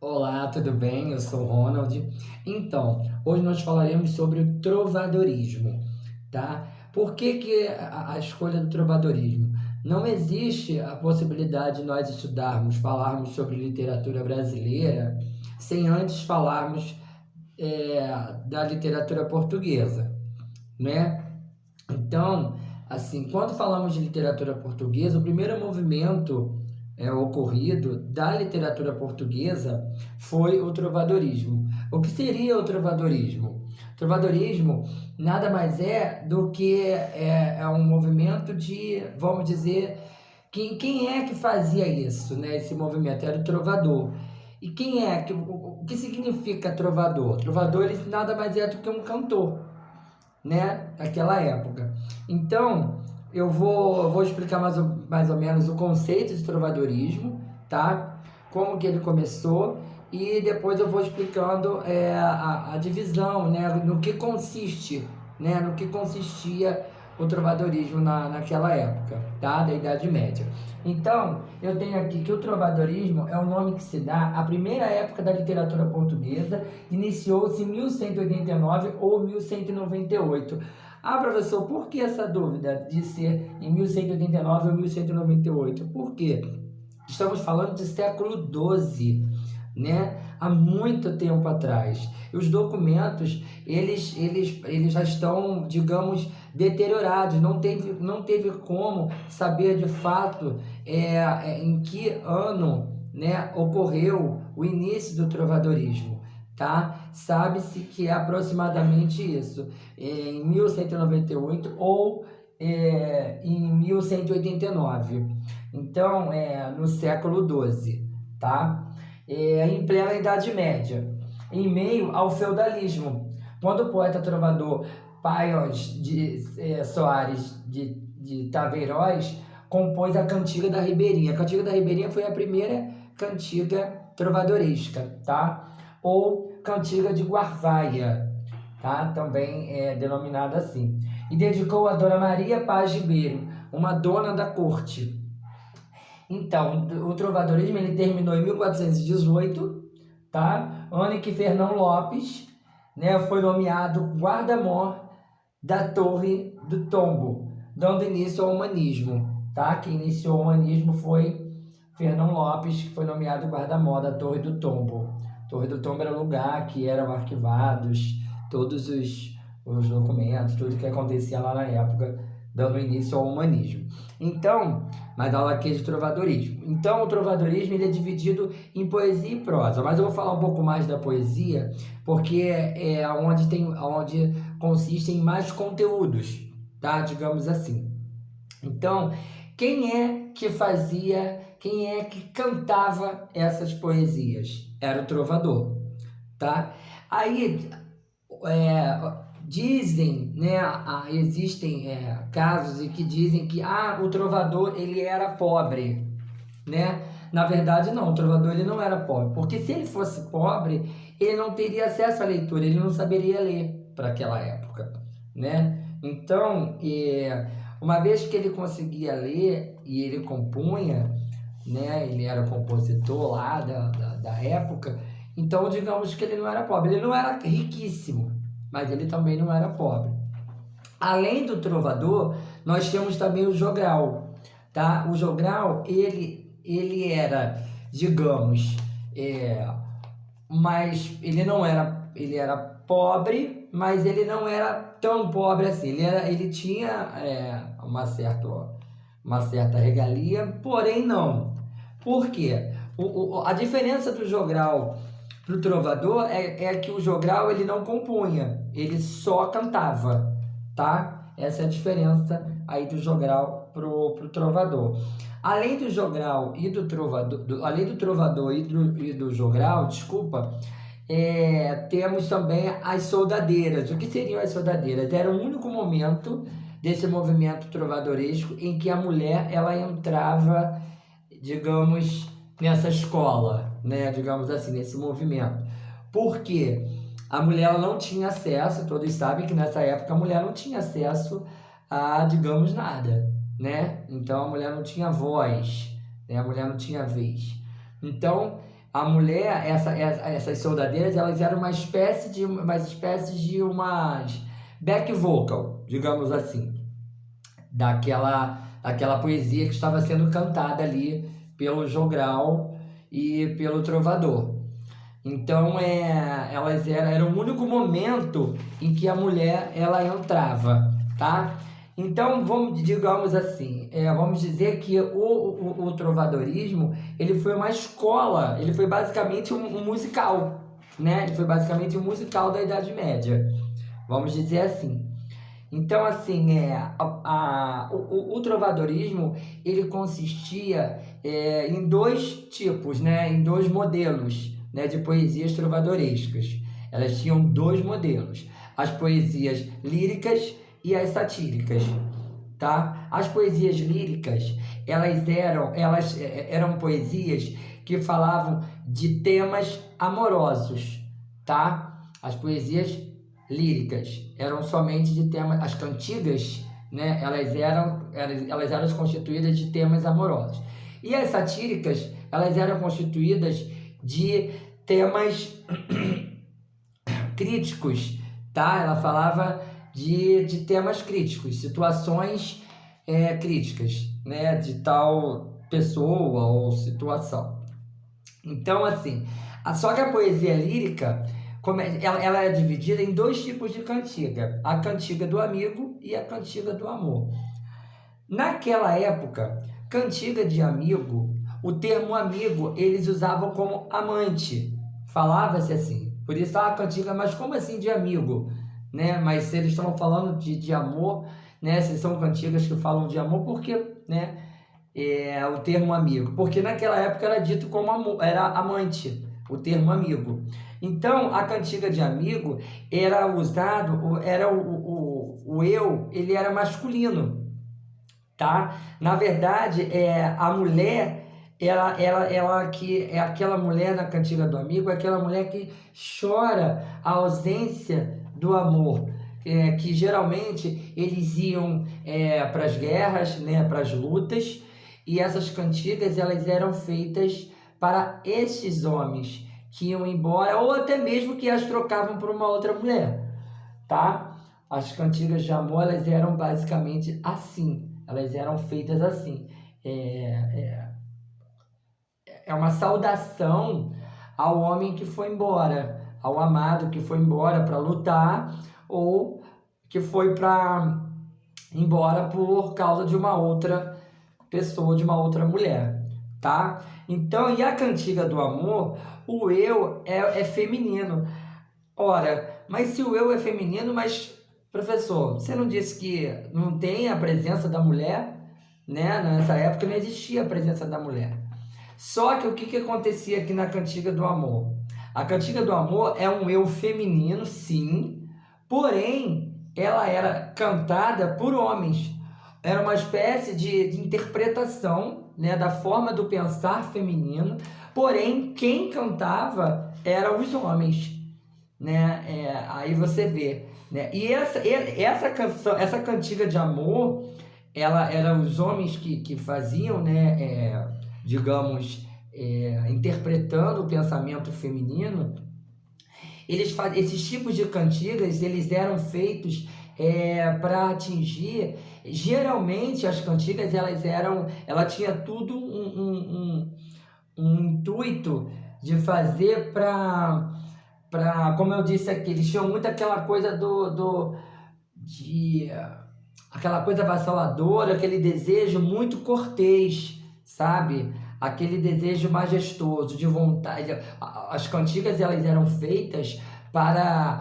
Olá, tudo bem? Eu sou o Ronald. Então, hoje nós falaremos sobre o trovadorismo, tá? Por que que a escolha do trovadorismo? Não existe a possibilidade de nós estudarmos, falarmos sobre literatura brasileira sem antes falarmos da literatura portuguesa, né? Então, assim, quando falamos de literatura portuguesa, o primeiro movimento ocorrido da literatura portuguesa foi o trovadorismo. O que seria o trovadorismo? O trovadorismo nada mais é do que um movimento de, vamos dizer, quem é que fazia isso, né? Esse movimento era o trovador. E quem é o que significa trovador? Trovador ele nada mais é do que um cantor, né, daquela época. Então, eu vou explicar mais ou menos o conceito de trovadorismo, tá? Como que ele começou e depois eu vou explicando a divisão, né, no que consiste, né, no que consistia o trovadorismo naquela época, tá? Da Idade Média. Então, eu tenho aqui que o trovadorismo é o nome que se dá à primeira época da literatura portuguesa, iniciou-se em 1189 ou 1198. Ah, professor, por que essa dúvida de ser em 1189 ou 1198? Por quê? Estamos falando de século XII, né? Há muito tempo atrás. E os documentos, eles já estão, digamos, deteriorados. Não teve como saber de fato em que ano, né, ocorreu o início do trovadorismo. Tá? Sabe-se que é aproximadamente isso, em 1198 ou em 1189. Então, no século XII, tá? Em plena Idade Média, em meio ao feudalismo, quando o poeta trovador Paios de Soares de Taveiroz compôs a Cantiga da Ribeirinha. A Cantiga da Ribeirinha foi a primeira cantiga trovadoresca, tá? Ou Cantiga de Guarvaia, tá? Também é denominada assim. E dedicou a Dona Maria Paz Ribeiro, uma dona da corte. Então, o trovadorismo ele terminou em 1418, tá? Ano em que Fernão Lopes, né, foi nomeado guarda-mor da Torre do Tombo, dando início ao humanismo, tá? Quem iniciou o humanismo foi Fernão Lopes, que foi nomeado guarda-mor da Torre do Tombo. Torre do Tombo era o lugar que eram arquivados todos os documentos, tudo que acontecia lá na época, dando início ao humanismo. Então, mas aula aqui é de trovadorismo. Então, o trovadorismo ele é dividido em poesia e prosa, mas eu vou falar um pouco mais da poesia, porque é onde consistem mais conteúdos, tá? Digamos assim. Então, quem é que cantava essas poesias? Era o trovador, tá? Aí, dizem, né, existem casos em que dizem que o trovador ele era pobre, né? Na verdade não, o trovador ele não era pobre, porque se ele fosse pobre, ele não teria acesso à leitura, ele não saberia ler para aquela época, né? Então, uma vez que ele conseguia ler e ele compunha, né? Ele era compositor lá da época, então digamos que ele não era pobre, ele não era riquíssimo, mas ele também não era pobre. Além do trovador, nós temos também o jogral, tá? O jogral, ele era, digamos, mas ele era pobre, mas ele não era tão pobre assim. Ele tinha uma certa regalia, porém não. Por quê? A diferença do jogral para o trovador é que o jogral ele não compunha, ele só cantava, tá? Essa é a diferença aí do jogral pro trovador. Além do jogral e do trovador, além do trovador e do jogral, desculpa, temos também as soldadeiras. O que seriam as soldadeiras? Era o único momento desse movimento trovadoresco em que a mulher ela entrava, digamos, nessa escola, né? Digamos assim, nesse movimento. Por quê? A mulher ela não tinha acesso, todos sabem que nessa época a mulher não tinha acesso a, digamos, nada, né? Então a mulher não tinha voz, né? A mulher não tinha vez. Então a mulher, essas soldadeiras, elas eram umas back vocal, digamos assim, daquela poesia que estava sendo cantada ali pelo jogral e pelo trovador. Então, era o único momento em que a mulher ela entrava, tá? Então, digamos assim, vamos dizer que o trovadorismo, ele foi uma escola, ele foi basicamente um musical, né? Ele foi basicamente um musical da Idade Média, vamos dizer assim. Então, assim, o trovadorismo, ele consistia em dois tipos, né? Em dois modelos, né, de poesias trovadorescas. Elas tinham dois modelos, as poesias líricas e as satíricas, tá? As poesias líricas, elas eram poesias que falavam de temas amorosos, tá? As poesias líricas eram somente de temas, as cantigas, né, elas eram constituídas de temas amorosos. E as satíricas, elas eram constituídas de temas críticos, tá? Ela falava de temas críticos, situações críticas, né, de tal pessoa ou situação. Então, assim, só que a poesia lírica, ela é dividida em dois tipos de cantiga, a cantiga do amigo e a cantiga do amor. Naquela época, cantiga de amigo, o termo amigo eles usavam como amante, falava-se assim. Por isso, cantiga, mas como assim de amigo? Né? Mas se eles estão falando de amor, né? Se são cantigas que falam de amor, porque, né? O termo amigo, porque naquela época era dito como amor, era amante, o termo amigo. Então, a cantiga de amigo era usado, era o eu, ele era masculino, tá? Na verdade, a mulher, ela que é aquela mulher na cantiga do amigo, é aquela mulher que chora a ausência do amor. Que geralmente eles iam para as guerras, né, para as lutas, e essas cantigas elas eram feitas para estes homens que iam embora, ou até mesmo que as trocavam por uma outra mulher, tá? As cantigas de amor, elas eram basicamente assim, elas eram feitas assim. É uma saudação ao homem que foi embora, ao amado que foi embora para lutar, ou que foi embora por causa de uma outra pessoa, de uma outra mulher, tá? Então, e a cantiga do amor, o eu é feminino. Ora, mas se o eu é feminino, mas, professor, você não disse que não tem a presença da mulher, né? Nessa época não existia a presença da mulher. Só que o que acontecia aqui na cantiga do amor? A cantiga do amor é um eu feminino, sim, porém, ela era cantada por homens. Era uma espécie de interpretação, né, da forma do pensar feminino, porém, quem cantava eram os homens, né? Aí você vê, né? E essa canção, essa cantiga de amor, ela era os homens que faziam, né? Digamos, interpretando o pensamento feminino. Esses tipos de cantigas, eles eram feitos para atingir. Geralmente as cantigas ela tinha tudo um intuito de fazer como eu disse aqui, eles tinham muito aquela coisa aquela coisa avassaladora, aquele desejo muito cortês, sabe? Aquele desejo majestoso, de vontade. As cantigas, elas eram feitas para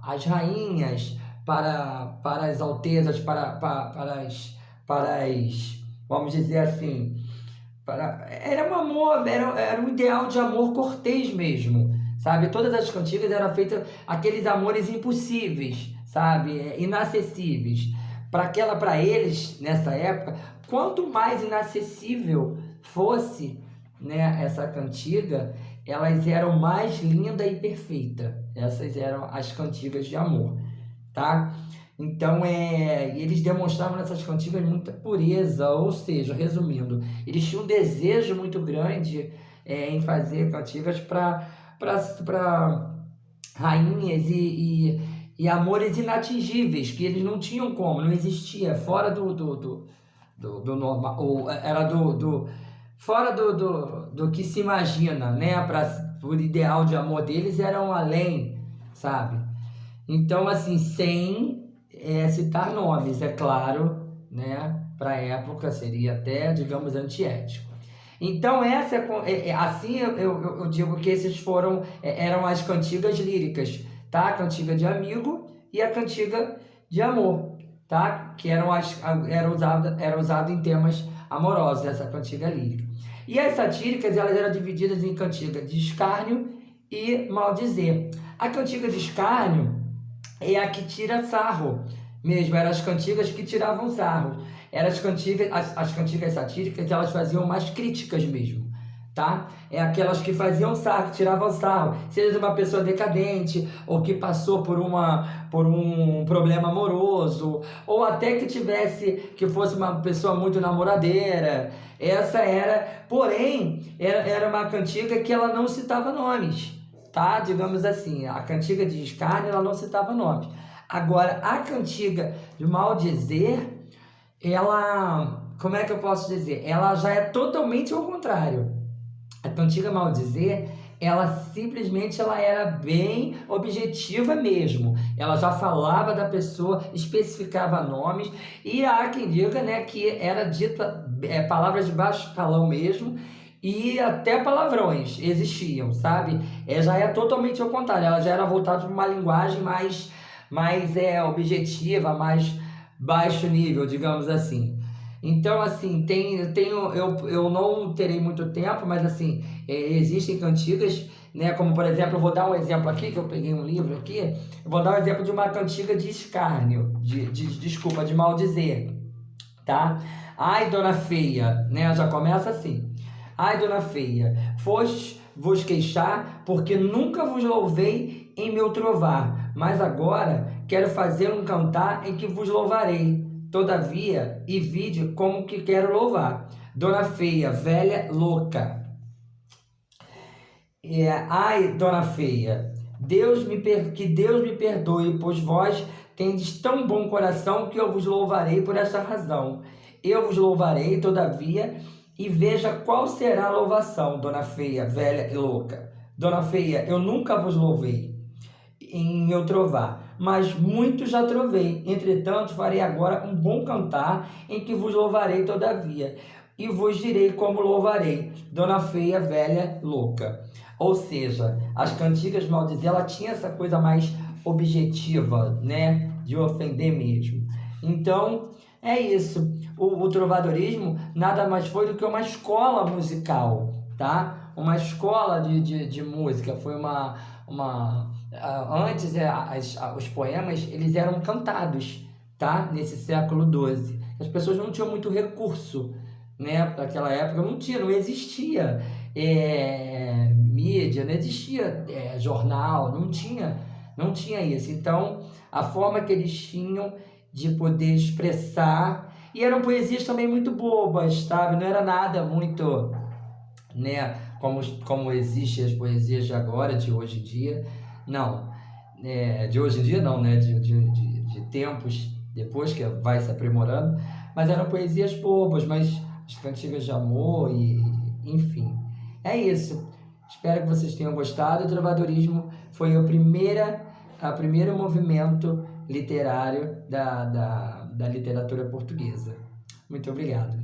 as rainhas, para as altezas, para as, vamos dizer assim, era um amor, era um ideal de amor cortês mesmo, sabe? Todas as cantigas eram feitas aqueles amores impossíveis, sabe? Inacessíveis. Para eles, nessa época, quanto mais inacessível fosse, né, essa cantiga, elas eram mais linda e perfeita. Essas eram as cantigas de amor, tá? Então, eles demonstravam nessas cantigas muita pureza, ou seja, resumindo, eles tinham um desejo muito grande em fazer cantigas para rainhas e amores inatingíveis, que eles não tinham como, não existia, fora do normal, ou era fora do que se imagina, né? O ideal de amor deles era um além, sabe? Então, assim, sem citar nomes, é claro, né? Para a época seria até, digamos, antiético. Então, assim eu digo que esses eram as cantigas líricas, tá? A cantiga de amigo e a cantiga de amor, tá? Que era usado em temas amorosos, essa cantiga lírica. E as satíricas, elas eram divididas em cantiga de escárnio e maldizer. A cantiga de escárnio é a que tira sarro mesmo, eram as cantigas que tiravam sarro. Eram as cantigas satíricas, elas faziam mais críticas mesmo, tá? É aquelas que faziam sarro, que tiravam sarro, seja de uma pessoa decadente, ou que passou por um problema amoroso, ou até que fosse uma pessoa muito namoradeira. Porém, era uma cantiga que ela não citava nomes, tá? Digamos assim, a cantiga de escárnio, ela não citava nomes. Agora, a cantiga de maldizer, ela, como é que eu posso dizer? Ela já é totalmente ao contrário. A cantiga maldizer, ela era bem objetiva mesmo. Ela já falava da pessoa, especificava nomes, e há quem diga, né, que era dita palavras de baixo calão mesmo, e até palavrões existiam, sabe? Já é totalmente ao contrário, ela já era voltada para uma linguagem mais objetiva, mais baixo nível, digamos assim. Então, assim, eu não terei muito tempo, mas assim, existem cantigas, né? Como, por exemplo, eu vou dar um exemplo aqui, que eu peguei um livro aqui, eu vou dar um exemplo de uma cantiga de escárnio, desculpa, de maldizer, tá? Ai, dona feia, né? Já começa assim. Ai, dona feia, foste vos queixar, porque nunca vos louvei em meu trovar, mas agora quero fazer um cantar em que vos louvarei. Todavia, e vide como que quero louvar. Dona feia, velha, louca. Ai, dona feia, que Deus me perdoe, pois vós tendes tão bom coração que eu vos louvarei por esta razão. Eu vos louvarei, todavia, e veja qual será a louvação, dona feia, velha e louca. Dona feia, eu nunca vos louvei em meu trovar, mas muito já trovei. Entretanto, farei agora um bom cantar em que vos louvarei todavia, e vos direi como louvarei, dona feia, velha, louca. Ou seja, as cantigas maldizer, ela tinha essa coisa mais objetiva, né, de ofender mesmo. Então, é isso. O trovadorismo nada mais foi do que uma escola musical, tá? Uma escola de música. Foi antes os poemas eles eram cantados, tá? Nesse século XII. As pessoas não tinham muito recurso, né? Naquela época não existia mídia, não existia jornal, não tinha isso. Então, a forma que eles tinham de poder expressar, e eram poesias também muito bobas, sabe? Não era nada muito, né, como existem as poesias de agora, de hoje em dia. Não, de hoje em dia não, né? De tempos depois que vai se aprimorando, mas eram poesias bobas, mas as cantigas de amor enfim. É isso. Espero que vocês tenham gostado. O trovadorismo foi o primeiro movimento literário da literatura portuguesa. Muito obrigado.